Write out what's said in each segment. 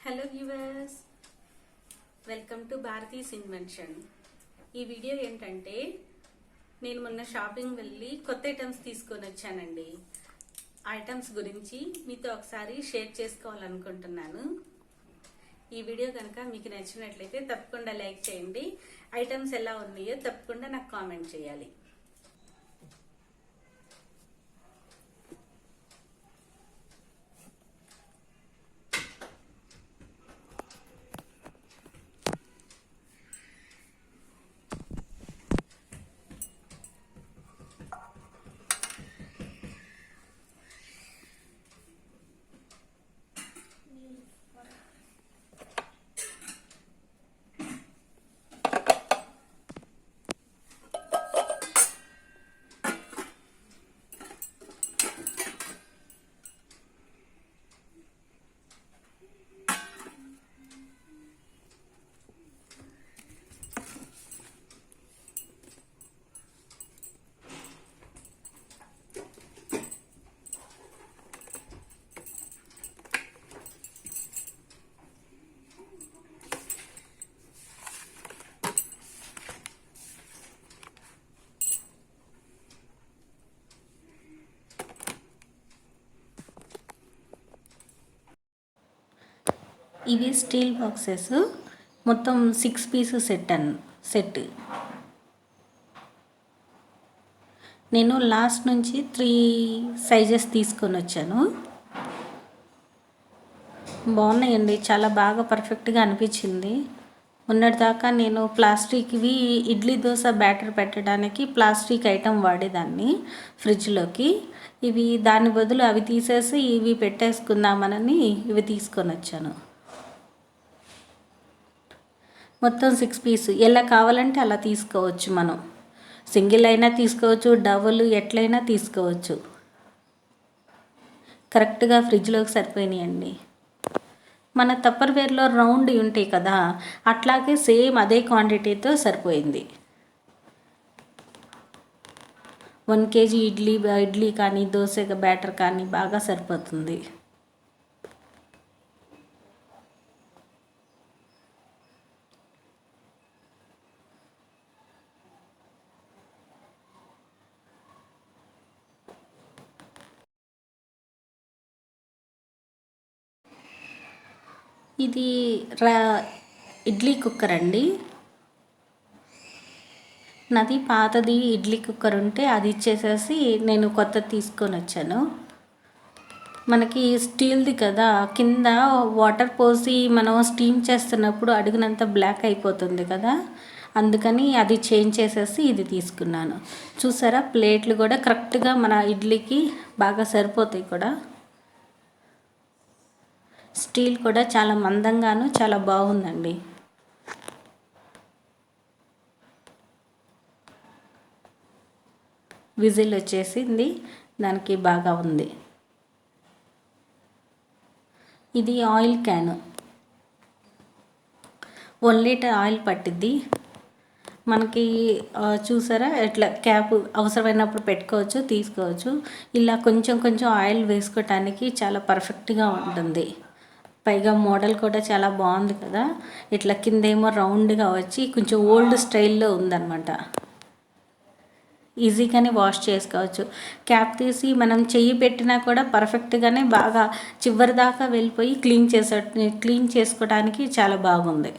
Hello viewers, welcome to Bharati's invention. ఈ video ఏంటంటే నేను మొన్న షాపింగ్ వెళ్ళి కొత్త ఐటమ్స్ తీసుకొని వచ్చానండి. ఐటమ్స్ గురించి మీతో ఒకసారి షేర్ చేసుకోవాలనుకుంటున్నాను. ఈ వీడియో కనుక మీకు నచ్చినట్లయితే తప్పకుండా లైక్ చేయండి. ఐటమ్స్ ఎలా ఉన్నాయో తప్పకుండా నాకు కామెంట్ చేయాలి. ఇవి స్టీల్ బాక్సెస్, మొత్తం 6 పీసెస్ సెట్. నేను లాస్ట్ నుంచి 3 సైజెస్ తీసుకొని వచ్చాను. బాగున్నాయండి, చాలా బాగా పర్ఫెక్ట్గా అనిపించింది. మొన్నటిదాకా నేను ప్లాస్టిక్వి ఇడ్లీ దోశ బ్యాటర్ పెట్టడానికి ప్లాస్టిక్ ఐటెం వాడేదాన్ని ఫ్రిడ్జ్లోకి. ఇవి దాని బదులు అవి తీసేసి ఇవి పెట్టేసుకుందామని ఇవి తీసుకొని వచ్చాను. మొత్తం 6 పీస్, ఎలా కావాలంటే అలా తీసుకోవచ్చు. మనం సింగిల్ అయినా తీసుకోవచ్చు, డబుల్ ఎట్లయినా తీసుకోవచ్చు. కరెక్ట్గా ఫ్రిడ్జ్లోకి సరిపోయినాయండి. మన టప్పర్వేర్లో రౌండ్ ఉంటాయి కదా, అట్లాగే సేమ్ అదే క్వాంటిటీతో సరిపోయింది. 1 kg ఇడ్లీ కానీ దోశ బ్యాటర్ కానీ బాగా సరిపోతుంది. ఇది ఇడ్లీ కుక్కర్ అండి. నాది పాతది ఇడ్లీ కుక్కర్ ఉంటే అది ఇచ్చేసేసి నేను కొత్తది తీసుకొని వచ్చాను. మనకి స్టీల్ది కదా, కింద వాటర్ పోసి మనం స్టీమ్ చేస్తున్నప్పుడు అడుగునంతా బ్లాక్ అయిపోతుంది కదా, అందుకని అది చేంజ్ చేసేసి ఇది తీసుకున్నాను. చూసారా, ప్లేట్లు కూడా కరెక్ట్గా మన ఇడ్లీకి బాగా సరిపోతాయి కూడా. స్టీల్ కూడా చాలా మందంగాను చాలా బాగుందండి. విజిల్ వచ్చేసింది, దానికి బాగా ఉంది. ఇది ఆయిల్ క్యాను, 1 లీటర్ ఆయిల్ పట్టిద్ది మనకి. చూసారా, ఇట్లా క్యాప్ అవసరమైనప్పుడు పెట్టుకోవచ్చు, తీసుకోవచ్చు. ఇలా కొంచెం కొంచెం ఆయిల్ వేసుకోవటానికి చాలా పర్ఫెక్ట్గా ఉంటుంది. పైగా మోడల్ కూడా చాలా బాగుంది కదా, ఇట్లా కిందేమో రౌండ్గా వచ్చి కొంచెం ఓల్డ్ స్టైల్లో ఉందన్నమాట. ఈజీగానే వాష్ చేసుకోవచ్చు. క్యాప్ తీసి మనం చెయ్యి పెట్టినా కూడా పర్ఫెక్ట్గానే బాగా చివరి దాకా వెళ్ళిపోయి క్లీన్ చేసుకోవడానికి చాలా బాగుంది.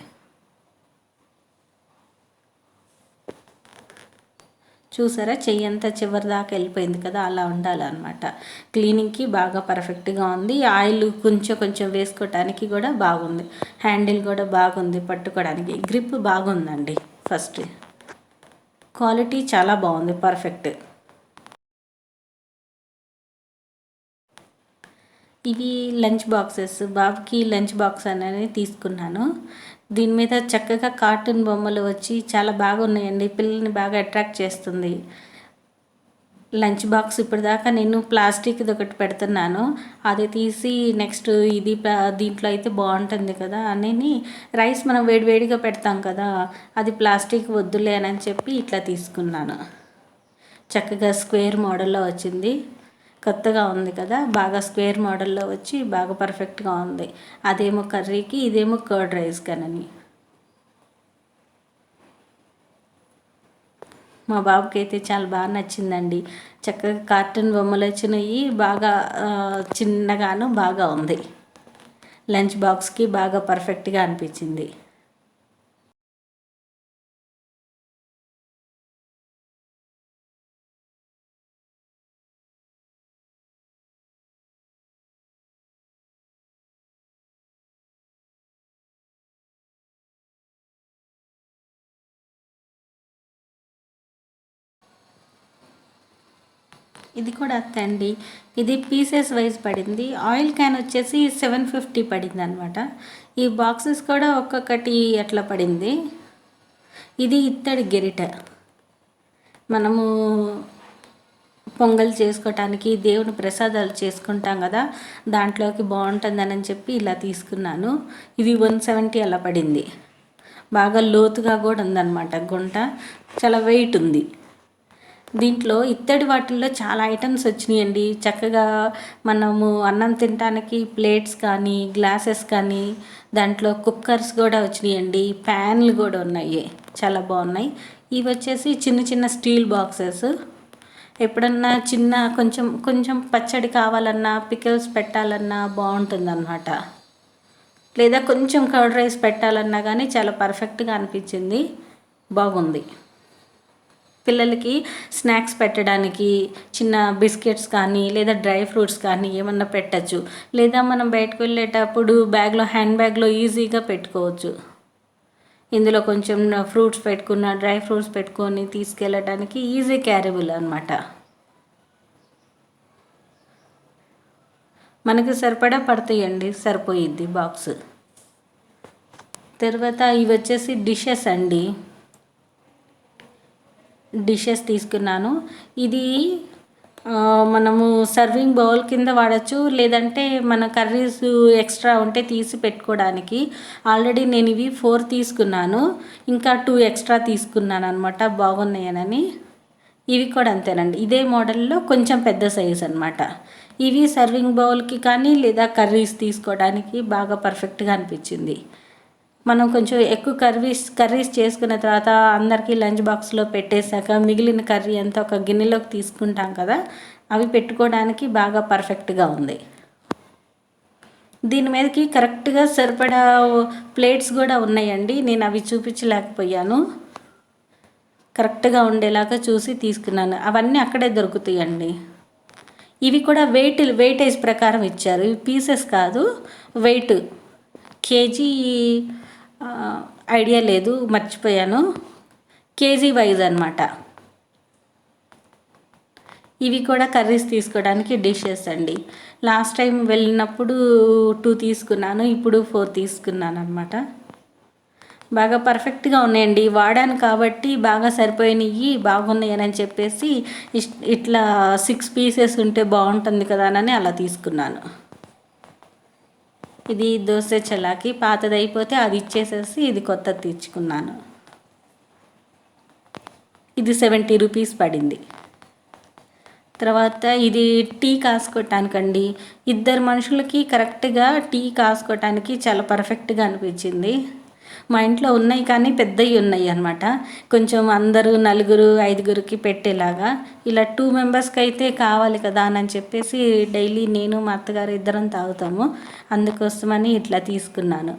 చూసారా, చెయ్యి అంతా చివరి దాకా వెళ్ళిపోయింది కదా, అలా ఉండాలన్నమాట. క్లీనింగ్కి బాగా పర్ఫెక్ట్గా ఉంది. ఆయిల్ కొంచెం కొంచెం వేసుకోవటానికి కూడా బాగుంది. హ్యాండిల్ కూడా బాగుంది, పట్టుకోవడానికి గ్రిప్ బాగుందండి. ఫస్ట్ క్వాలిటీ చాలా బాగుంది, పర్ఫెక్ట్. ఇవి లంచ్ బాక్సెస్, బాబుకి లంచ్ బాక్స్ అనేది తీసుకున్నాను. దీని మీద చక్కగా కార్టూన్ బొమ్మలు వచ్చి చాలా బాగున్నాయండి, పిల్లల్ని బాగా అట్రాక్ట్ చేస్తుంది. లంచ్ బాక్స్ ఇప్పటిదాకా నేను ప్లాస్టిక్ది ఒకటి పెడుతున్నాను, అది తీసి నెక్స్ట్ ఇది దీంట్లో అయితే బాగుంటుంది కదా అని రైస్ మనం వేడివేడిగా పెడతాం కదా, అది ప్లాస్టిక్ వద్దులే అని చెప్పి ఇట్లా తీసుకున్నాను. చక్కగా స్క్వేర్ మోడల్లో వచ్చింది. కొత్తగా ఉంది కదా, బాగా స్క్వేర్ మోడల్లో వచ్చి బాగా పర్ఫెక్ట్గా ఉంది. అదేమో కర్రీకి, ఇదేమో కర్డ్ రైస్ కనని. మా బాబుకి అయితే చాలా బాగా నచ్చిందండి. చక్కగా కార్టూన్ బొమ్మలు వచ్చినాయి, బాగా చిన్నగాను బాగా ఉంది. లంచ్ బాక్స్కి బాగా పర్ఫెక్ట్గా అనిపించింది. ఇది కూడా అంతే అండి. ఇది పీసెస్ వైజ్ పడింది. ఆయిల్ క్యాన్ వచ్చేసి 750 పడింది అనమాట. ఈ బాక్సెస్ కూడా ఒక్కొక్కటి అట్లా పడింది. ఇది ఇత్తడి గెరిట. మనము పొంగల్ చేసుకోవటానికి, దేవుని ప్రసాదాలు చేసుకుంటాం కదా, దాంట్లోకి బాగుంటుందని చెప్పి ఇలా తీసుకున్నాను. ఇది 170 అలా పడింది. బాగా లోతుగా కూడా ఉందన్నమాట గుంట, చాలా వెయిట్ ఉంది. దీంట్లో ఇత్తడి వాటిల్లో చాలా ఐటమ్స్ వచ్చినాయండి. చక్కగా మనము అన్నం తినడానికి ప్లేట్స్ కానీ, గ్లాసెస్ కానీ, దాంట్లో కుక్కర్స్ కూడా వచ్చినాయండి. ప్యాన్లు కూడా ఉన్నాయి, చాలా బాగున్నాయి. ఇవి వచ్చేసి చిన్న చిన్న స్టీల్ బాక్సెస్. ఎప్పుడన్నా చిన్న కొంచెం కొంచెం పచ్చడి కావాలన్నా, పికిల్స్ పెట్టాలన్నా బాగుంటుందన్నమాట. లేదా కొంచెం కర్డ్ రైస్ పెట్టాలన్నా కానీ చాలా పర్ఫెక్ట్గా అనిపించింది, బాగుంది. పిల్లలకి స్నాక్స్ పెట్టడానికి చిన్న బిస్కెట్స్ కానీ, లేదా డ్రై ఫ్రూట్స్ కానీ ఏమన్నా పెట్టచ్చు. లేదా మనం బయటకు వెళ్ళేటప్పుడు బ్యాగ్లో, హ్యాండ్ బ్యాగ్లో ఈజీగా పెట్టుకోవచ్చు. ఇందులో కొంచెం ఫ్రూట్స్ పెట్టుకున్న, డ్రై ఫ్రూట్స్ పెట్టుకొని తీసుకెళ్ళడానికి ఈజీ క్యారబుల్ అనమాట. మనకి సరిపడా పడతాయండి, సరిపోయిద్ది బాక్స్. తర్వాత ఇవి వచ్చేసి డిషెస్ అండి. డిషెస్ తీసుకున్నాను. ఇది మనము సర్వింగ్ బౌల్ కింద వాడచ్చు, లేదంటే మన కర్రీస్ ఎక్స్ట్రా ఉంటే తీసి పెట్టుకోవడానికి. ఆల్రెడీ నేను ఇవి 4 తీసుకున్నాను, ఇంకా 2 ఎక్స్ట్రా తీసుకున్నాను అనమాట, బాగున్నాయనని. ఇవి కూడా అంతేనండి, ఇదే మోడల్లో కొంచెం పెద్ద సైజ్ అనమాట. ఇవి సర్వింగ్ బౌల్కి కానీ, లేదా కర్రీస్ తీసుకోవడానికి బాగా పర్ఫెక్ట్గా అనిపించింది. మనం కొంచెం ఎక్కువ కర్రీస్ చేసుకున్న తర్వాత అందరికీ లంచ్ బాక్స్లో పెట్టేశాక మిగిలిన కర్రీ అంతా ఒక గిన్నెలోకి తీసుకుంటాం కదా, అవి పెట్టుకోవడానికి బాగా పర్ఫెక్ట్గా ఉంది. దీని మీదకి కరెక్ట్గా సరిపడా ప్లేట్స్ కూడా ఉన్నాయండి. నేను అవి చూపించలేకపోయాను, కరెక్ట్గా ఉండేలాగా చూసి తీసుకున్నాను. అవన్నీ అక్కడే దొరుకుతాయండి. ఇవి కూడా వెయిటేజ్ ప్రకారం ఇచ్చారు. ఇవి పీసెస్ కాదు, వెయిట్. కేజీ ఐడియా లేదు, మర్చిపోయాను. కేజీ వైజ్ అనమాట. ఇవి కూడా కర్రీస్ తీసుకోవడానికి డిషెస్ అండి. లాస్ట్ టైం వెళ్ళినప్పుడు 2 తీసుకున్నాను, ఇప్పుడు 4 తీసుకున్నాను అనమాట. బాగా పర్ఫెక్ట్గా ఉన్నాయండి. వాడాను కాబట్టి బాగా సరిపోయినాయి, బాగున్నాయని చెప్పేసి ఇట్లా 6 పీసెస్ ఉంటే బాగుంటుంది కదా అని అలా తీసుకున్నాను. ఇది దోశ చలాకి, పాతది అయిపోతే అది ఇచ్చేసేసి ఇది కొత్తది తెచ్చుకున్నాను. ఇది 70 రూపీస్ పడింది. తర్వాత ఇది టీ కాసుకోవటానికండి. 2 మనుషులకి కరెక్ట్గా టీ కాసుకోవటానికి చాలా పర్ఫెక్ట్గా అనిపించింది. మా ఇంట్లో ఉన్నాయి కానీ పెద్దవి ఉన్నాయి అన్నమాట. కొంచెం అందరూ 4, 5కి పెట్టేలాగా. ఇలా 2 మెంబర్స్కి అయితే కావాలి కదా అని చెప్పేసి డైలీ నేను, మా అత్తగారు ఇద్దరం తాగుతాము. అందుకోసమని ఇట్లా తీసుకున్నాను.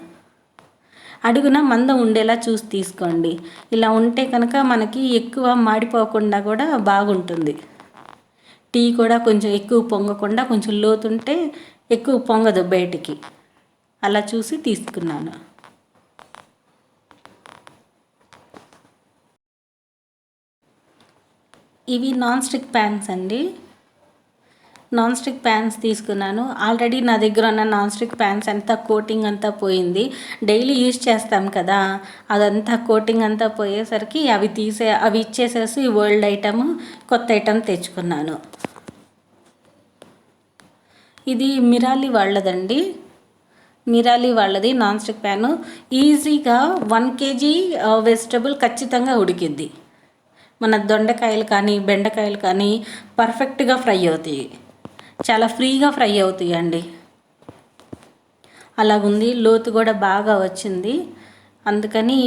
అడుగున మందం ఉండేలా చూసి తీసుకోండి. ఇలా ఉంటే కనుక మనకి ఎక్కువ మాడిపోకుండా కూడా బాగుంటుంది. టీ కూడా కొంచెం ఎక్కువ పొంగకుండా, కొంచెం లోతుంటే ఎక్కువ పొంగదు బయటికి. అలా చూసి తీసుకున్నాను. ఇవి నాన్ స్టిక్ ప్యాన్స్ అండి. నాన్ స్టిక్ ప్యాన్స్ తీసుకున్నాను. ఆల్రెడీ నా దగ్గర ఉన్న నాన్ స్టిక్ ప్యాన్స్ అంతా కోటింగ్ అంతా పోయింది. డైలీ యూజ్ చేస్తాం కదా, అదంతా కోటింగ్ అంతా పోయేసరికి అవి ఇచ్చేసేసి ఓల్డ్ ఐటమ్, కొత్త ఐటమ్ తెచ్చుకున్నాను. ఇది మిరాలి వాళ్ళదండి. మిరాలి వాళ్ళది నాన్ స్టిక్ ప్యాను. ఈజీగా 1 కేజీ వెజిటబుల్ ఖచ్చితంగా ఉడికిద్ది. మన దొండకాయలు కానీ, బెండకాయలు కానీ పర్ఫెక్ట్గా ఫ్రై అవుతాయి. చాలా ఫ్రీగా ఫ్రై అవుతాయండి. అలాగుంది, లోతు కూడా బాగా వచ్చింది. అందుకని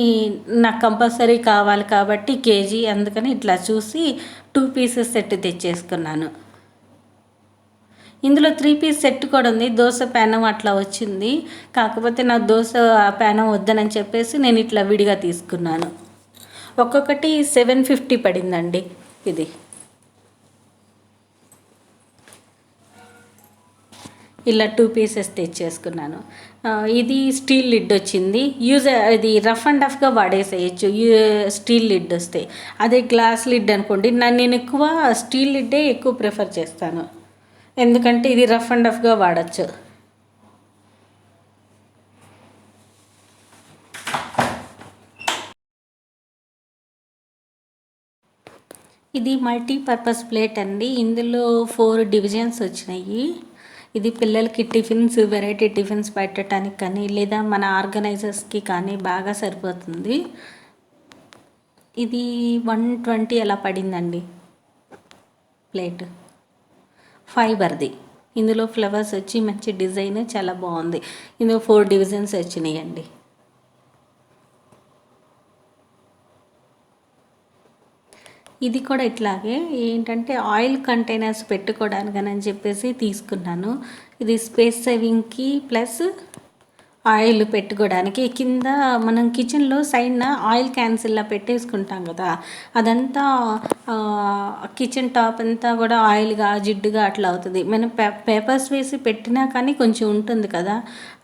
నాకు కంపల్సరీ కావాలి కాబట్టి కేజీ, అందుకని ఇట్లా చూసి 2 పీసెస్ సెట్ తెచ్చేసుకున్నాను. ఇందులో 3 పీస్ సెట్ కూడా ఉంది. దోశ ప్యానం అట్లా వచ్చింది, కాకపోతే నాకు దోశ ప్యానం వద్దనని చెప్పేసి నేను ఇట్లా విడిగా తీసుకున్నాను. ఒక్కొక్కటి 750 పడిందండి. ఇది ఇలా 2 పీసెస్ తెచ్చేసుకున్నాను. ఇది స్టీల్ లిడ్ వచ్చింది. ఇది రఫ్ అండ్ టఫ్గా వాడేసేయచ్చు స్టీల్ లిడ్ వస్తే. అదే గ్లాస్ లిడ్ అనుకోండి, నేను ఎక్కువ స్టీల్ లిడ్డే ఎక్కువ ప్రిఫర్ చేస్తాను, ఎందుకంటే ఇది రఫ్ అండ్ టఫ్గా వాడచ్చు. ఇది మల్టీపర్పస్ ప్లేట్ అండి. ఇందులో 4 డివిజన్స్ వచ్చినాయి. ఇది పిల్లలకి టిఫిన్స్, వెరైటీ టిఫిన్స్ పెట్టడానికి కానీ లేదా మన ఆర్గనైజర్స్కి కానీ బాగా సరిపోతుంది. ఇది 120 అలా పడిందండి ప్లేట్. ఫైబర్ది. ఇందులో ఫ్లవర్స్ వచ్చి మంచి డిజైన్ చాలా బాగుంది. ఇందులో 4 డివిజన్స్ వచ్చినాయండి. ఇది కూడా ఇట్లాగే ఏంటంటే ఆయిల్ కంటైనర్స్ పెట్టుకోవడానికని చెప్పేసి తీసుకున్నాను. ఇది స్పేస్ సేవింగ్కి ప్లస్ ఆయిల్ పెట్టుకోవడానికి. కింద మనం కిచెన్లో సైడ్న ఆయిల్ క్యాన్స్ ఇలా పెట్టేసుకుంటాం కదా, అదంతా కిచెన్ టాప్ అంతా కూడా ఆయిల్గా జిడ్డుగా అట్లా అవుతుంది. మనం పేపర్స్ వేసి పెట్టినా కానీ కొంచెం ఉంటుంది కదా,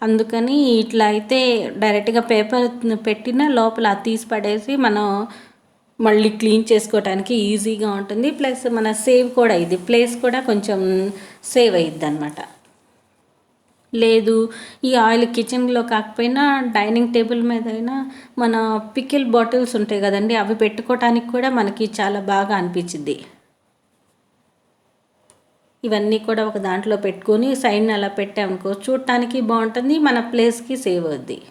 అందుకని ఇట్లా అయితే డైరెక్ట్గా పేపర్ పెట్టినా లోపల తీసి పడేసి మనం మళ్ళీ క్లీన్ చేసుకోవడానికి ఈజీగా ఉంటుంది. ప్లస్ మన సేవ్ కూడా ఇది ప్లేస్ కూడా కొంచెం సేవ్ అయ్యిద్ది అనమాట. లేదు ఈ ఆయిల్ కిచెన్లో కాకపోయినా డైనింగ్ టేబుల్ మీద అయినా మన పికిల్ బాటిల్స్ ఉంటాయి కదండి, అవి పెట్టుకోవడానికి కూడా మనకి చాలా బాగా అనిపించింది. ఇవన్నీ కూడా ఒక దాంట్లో పెట్టుకొని సైడ్ని అలా పెట్టామనుకో చూడటానికి బాగుంటుంది, మన ప్లేస్కి సేవ్ అవుద్ది.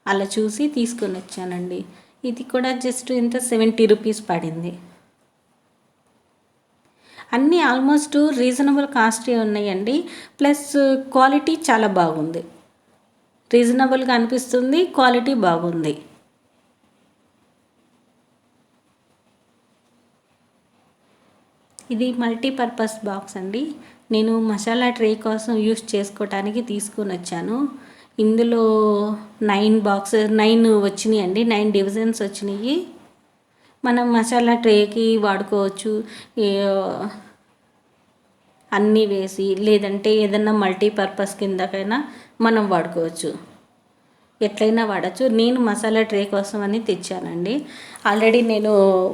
అలా చూసి తీసుకొని వచ్చానండి. ఇది కూడా జస్ట్ ఇంత 70 రూపీస్ పడింది. అన్నీ ఆల్మోస్ట్ రీజనబుల్ కాస్టే ఉన్నాయండి. ప్లస్ క్వాలిటీ చాలా బాగుంది, రీజనబుల్గా అనిపిస్తుంది, క్వాలిటీ బాగుంది. ఇది మల్టీపర్పస్ బాక్స్ అండి. నేను మసాలా ట్రే కోసం యూస్ చేసుకోవటానికి తీసుకొని వచ్చాను. ఇందులో 9 వచ్చినాయి అండి, 9 డివిజన్స్ వచ్చినాయి. మనం మసాలా ట్రేకి వాడుకోవచ్చు అన్నీ వేసి, లేదంటే ఏదన్నా మల్టీపర్పస్ కిందకైనా మనం వాడుకోవచ్చు, ఎట్లయినా వాడచ్చు. నేను మసాలా ట్రే కోసం అని తెచ్చానండి. ఆల్రెడీ నేను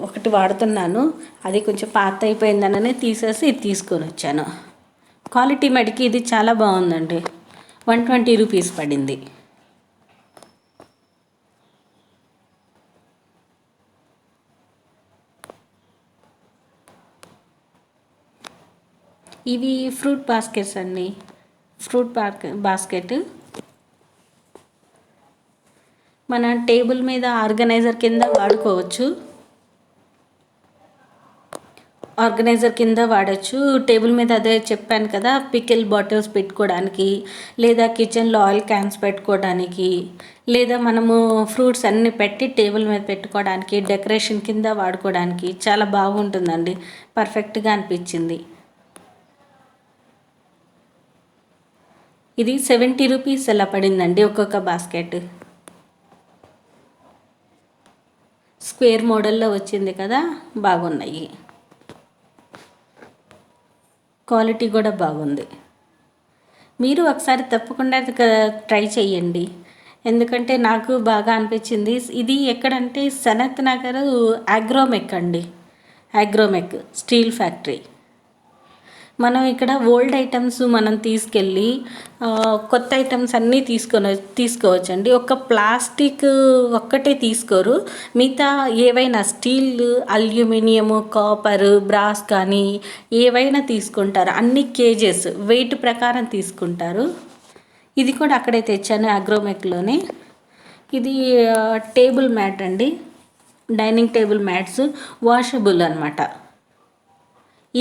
ఒకటి వాడుతున్నాను, అది కొంచెం పాత అయిపోయిందననే తీసేసి ఇది తీసుకొని వచ్చాను. క్వాలిటీ మటుకి ఇది చాలా బాగుందండి. 120 రూపీస్ పడింది. ఇవి ఫ్రూట్ బాస్కెట్స్ అండి. బాస్కెట్ మన టేబుల్ మీద ఆర్గనైజర్ కింద వాడుకోవచ్చు. టేబుల్ మీద అదే చెప్పాను కదా, పికిల్ బాటిల్స్ పెట్టుకోవడానికి, లేదా కిచెన్లో ఆయిల్ క్యాన్స్ పెట్టుకోవడానికి, లేదా మనము ఫ్రూట్స్ అన్నీ పెట్టి టేబుల్ మీద పెట్టుకోవడానికి, డెకరేషన్ కింద వాడుకోవడానికి చాలా బాగుంటుందండి. పర్ఫెక్ట్గా అనిపించింది. ఇది 70 రూపీస్ అలా పడిందండి ఒక్కొక్క బాస్కెట్. స్క్వేర్ మోడల్లో వచ్చింది కదా, బాగున్నాయి, క్వాలిటీ కూడా బాగుంది. మీరు ఒకసారి తప్పకుండా ట్రై చేయండి, ఎందుకంటే నాకు బాగా అనిపించింది. ఇది ఎక్కడంటే సనత్ నగర్ అగ్రోమెక్ అండి, అగ్రోమెక్ స్టీల్ ఫ్యాక్టరీ. మనం ఇక్కడ ఓల్డ్ ఐటమ్స్ మనం తీసుకెళ్ళి కొత్త ఐటమ్స్ అన్నీ తీసుకోవచ్చండి. ఒక ప్లాస్టిక్ ఒక్కటే తీసుకోరు, మిగతా ఏవైనా స్టీల్, అల్యూమినియము, కాపర్, బ్రాస్ కానీ ఏవైనా తీసుకుంటారు. అన్ని కేజెస్ వెయిట్ ప్రకారం తీసుకుంటారు. ఇది కూడా అక్కడే తెచ్చాను, అగ్రోమెక్లోనే. ఇది టేబుల్ మ్యాట్ అండి, డైనింగ్ టేబుల్ మ్యాట్స్ వాషబుల్ అనమాట.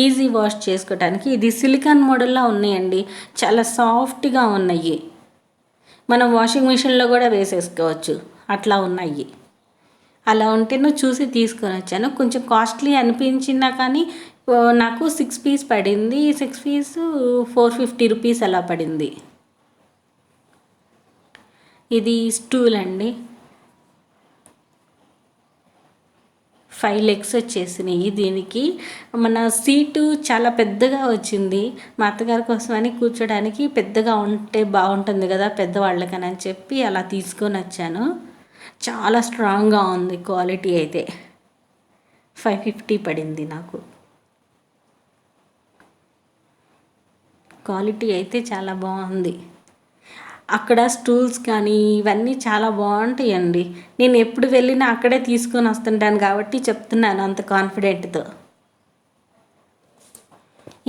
ఈజీ వాష్ చేసుకోవడానికి. ఇది సిలికాన్ మోడల్లో ఉన్నాయండి, చాలా సాఫ్ట్గా ఉన్నాయి. మనం వాషింగ్ మిషన్లో కూడా వేసేసుకోవచ్చు, అట్లా ఉన్నాయి. అలా ఉంటేనూ చూసి తీసుకొని వచ్చాను. కొంచెం కాస్ట్లీ అనిపించినా కానీ నాకు 6 పీస్ పడింది. 6 పీస్ 450 రూపీస్ అలా పడింది. ఇది స్టూల్ అండి, 5 లెగ్స్ వచ్చేసినాయి. దీనికి మన సీటు చాలా పెద్దగా వచ్చింది. మా అత్తగారి కోసం అని కూర్చోడానికి పెద్దగా ఉంటే బాగుంటుంది కదా పెద్దవాళ్ళకని అని చెప్పి అలా తీసుకొని వచ్చాను. చాలా స్ట్రాంగ్గా ఉంది. క్వాలిటీ అయితే 550 పడింది నాకు. క్వాలిటీ అయితే చాలా బాగుంది. అక్కడ స్టూల్స్ కానీ ఇవన్నీ చాలా బాగుంటాయండి. నేను ఎప్పుడు వెళ్ళినా అక్కడే తీసుకొని వస్తుంటాను కాబట్టి చెప్తున్నాను అంత కాన్ఫిడెంట్తో.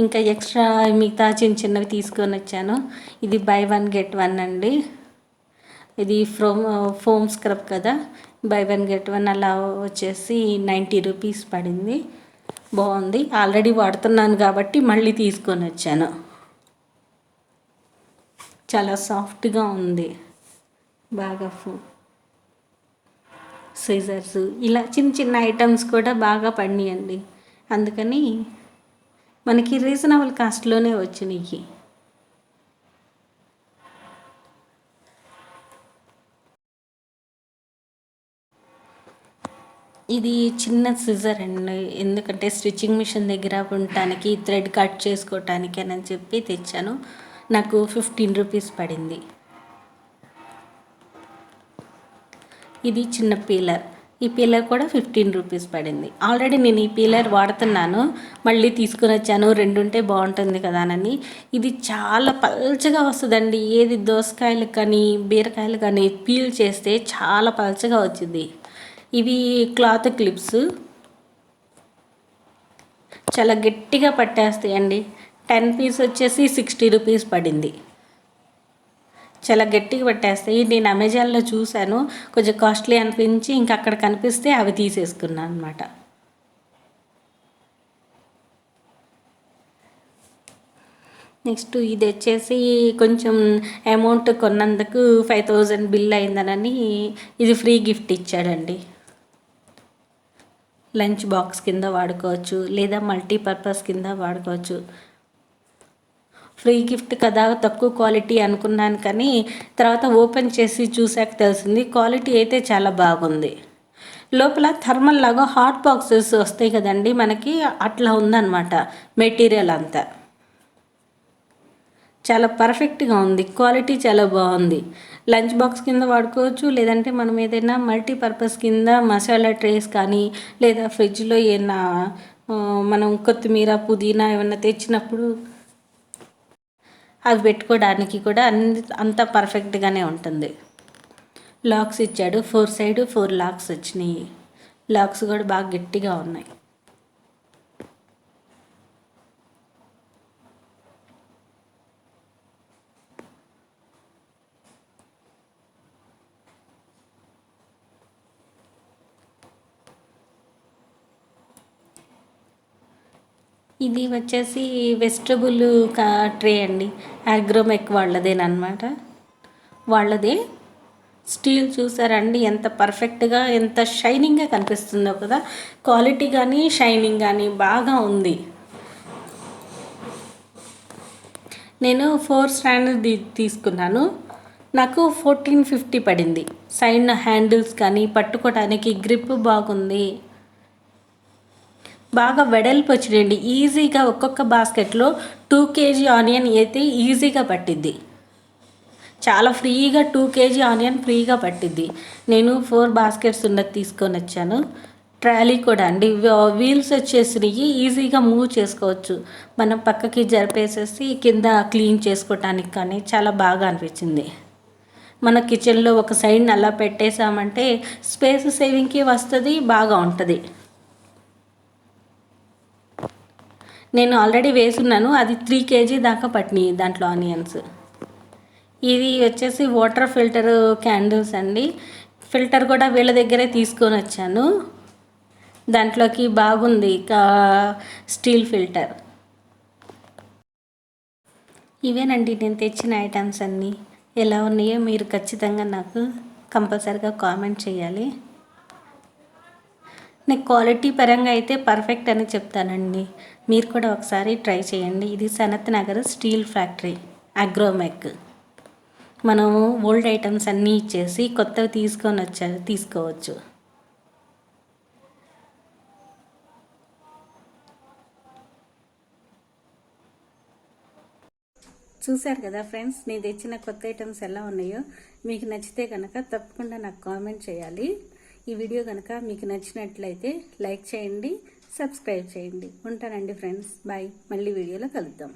ఇంకా ఎక్స్ట్రా మిగతా చిన్న చిన్నవి తీసుకొని వచ్చాను. ఇది బై 1 గెట్ 1 అండి. ఇది ఫోమ్ స్క్రబ్ కదా, బై 1 గెట్ 1 అలా వచ్చేసి 90 రూపీస్ పడింది. బాగుంది, ఆల్రెడీ వాడుతున్నాను కాబట్టి మళ్ళీ తీసుకొని వచ్చాను. చాలా సాఫ్ట్గా ఉంది. బాగా సీజర్స్ ఇలా చిన్న చిన్న ఐటమ్స్ కూడా బాగా పడినాయండి. అందుకని మనకి రీజనబుల్ కాస్ట్లోనే వచ్చినాయి. ఇది చిన్న సిజర్ అండి, ఎందుకంటే స్టిచ్చింగ్ మిషన్ దగ్గర ఉండటానికి, థ్రెడ్ కట్ చేసుకోవటానికి అని చెప్పి తెచ్చాను. నాకు 15 రూపీస్ పడింది. ఇది చిన్న పీలర్, ఈ పీలర్ కూడా 15 రూపీస్ పడింది. ఆల్రెడీ నేను ఈ పీలర్ వాడుతున్నాను, మళ్ళీ తీసుకుని వచ్చాను. 2 ఉంటే బాగుంటుంది కదా అని. ఇది చాలా పల్చగా వస్తుందండి. ఏది దోసకాయలు కానీ బీరకాయలు కానీ పీల్ చేస్తే చాలా పల్చగా వచ్చింది. ఇవి క్లాత్ క్లిప్స్, చాలా గట్టిగా పట్టేస్తాయండి. 10 పీస్ వచ్చేసి 60 రూపీస్ పడింది. చాలా గట్టిగా పట్టేస్తాయి. నేను అమెజాన్లో చూశాను, కొంచెం కాస్ట్లీ అనిపించి ఇంకా అక్కడ కనిపిస్తే అవి తీసేసుకున్నాను అనమాట. నెక్స్ట్ ఇది వచ్చేసి కొంచెం అమౌంట్ కొన్నందుకు 5000 బిల్ అయిందనని ఇది ఫ్రీ గిఫ్ట్ ఇచ్చాడండి. లంచ్ బాక్స్ కింద వాడుకోవచ్చు, లేదా మల్టీపర్పస్ కింద వాడుకోవచ్చు. ఫ్రీ గిఫ్ట్ కదా, తక్కువ క్వాలిటీ అనుకున్నాను కానీ తర్వాత ఓపెన్ చేసి చూసాక తెలిసింది క్వాలిటీ అయితే చాలా బాగుంది. లోపల థర్మల్ లాగా హాట్ బాక్సెస్ వస్తాయి కదండి మనకి, అట్లా ఉందన్నమాట మెటీరియల్ అంతా. చాలా పర్ఫెక్ట్గా ఉంది, క్వాలిటీ చాలా బాగుంది. లంచ్ బాక్స్ కింద వాడుకోవచ్చు, లేదంటే మనం ఏదైనా మల్టీపర్పస్ కింద మసాలా ట్రేస్ కానీ, లేదా ఫ్రిడ్జ్లో ఏమైనా మనం కొత్తిమీర పుదీనా ఏమన్నా తెచ్చినప్పుడు అవి పెట్టుకోవడానికి కూడా అంత పర్ఫెక్ట్గానే ఉంటుంది. లాక్స్ ఇచ్చాడు, 4 సైడ్ 4 లాక్స్ వచ్చినాయి. లాక్స్ కూడా బాగా గట్టిగా ఉన్నాయి. ఇది వచ్చేసి వెజిటబుల్ ట్రే అండి, అగ్రోమెక్ వాళ్ళదేనమాట. వాళ్ళదే స్టీల్ చూసారండి ఎంత పర్ఫెక్ట్గా, ఎంత షైనింగ్గా కనిపిస్తుందో కదా. క్వాలిటీ కానీ షైనింగ్ కానీ బాగా ఉంది. నేను 4 స్టాండర్డ్ తీసుకున్నాను, నాకు 1450 పడింది. సైడ్ హ్యాండిల్స్ కానీ పట్టుకోవడానికి గ్రిప్ బాగుంది, బాగా వెడల్పు వచ్చినాయండి. ఈజీగా ఒక్కొక్క బాస్కెట్లో 2 kg ఆనియన్ అయితే ఈజీగా పట్టిద్ది. చాలా ఫ్రీగా 2 kg ఆనియన్ ఫ్రీగా పట్టిద్ది. నేను 4 బాస్కెట్స్ ఉన్నది తీసుకొని వచ్చాను. ట్రాలీ కూడా అండి, వీల్స్ వచ్చేసినవి, ఈజీగా మూవ్ చేసుకోవచ్చు. మనం పక్కకి జరిపేసేసి కింద క్లీన్ చేసుకోవటానికి కానీ చాలా బాగా అనిపించింది. మన కిచెన్లో ఒక సైడ్ అలా పెట్టేసామంటే స్పేస్ సేవింగ్కి వస్తుంది, బాగా ఉంటుంది. నేను ఆల్రెడీ వేసున్నాను, అది 3 kg దాకా పట్టినాయి దాంట్లో ఆనియన్స్. ఇది వచ్చేసి వాటర్ ఫిల్టర్ క్యాండిల్స్ అండి. ఫిల్టర్ కూడా వీళ్ళ దగ్గరే తీసుకొని వచ్చాను. దాంట్లోకి బాగుంది స్టీల్ ఫిల్టర్. ఇవేనండి నేను తెచ్చిన ఐటమ్స్ అన్నీ. ఎలా ఉన్నాయో మీరు ఖచ్చితంగా నాకు కంపల్సరిగా కామెంట్ చేయాలి. నేను క్వాలిటీ పరంగా అయితే పర్ఫెక్ట్ అని చెప్తానండి. మీరు కూడా ఒకసారి ట్రై చేయండి. ఇది సనత్ నగర్ స్టీల్ ఫ్యాక్టరీ అగ్రోమెక్. మనము ఓల్డ్ ఐటమ్స్ అన్నీ ఇచ్చేసి కొత్తవి తీసుకోవచ్చు. చూశారు కదా ఫ్రెండ్స్, నేను తెచ్చిన కొత్త ఐటమ్స్ ఎలా ఉన్నాయో. మీకు నచ్చితే కనుక తప్పకుండా నాకు కామెంట్ చేయాలి. ఈ వీడియో కనుక మీకు నచ్చినట్లయితే లైక్ చేయండి, సబ్స్క్రైబ్ చేయండి. ఉంటానండి ఫ్రెండ్స్, బాయ్. మళ్ళీ వీడియోలో కలుద్దాం.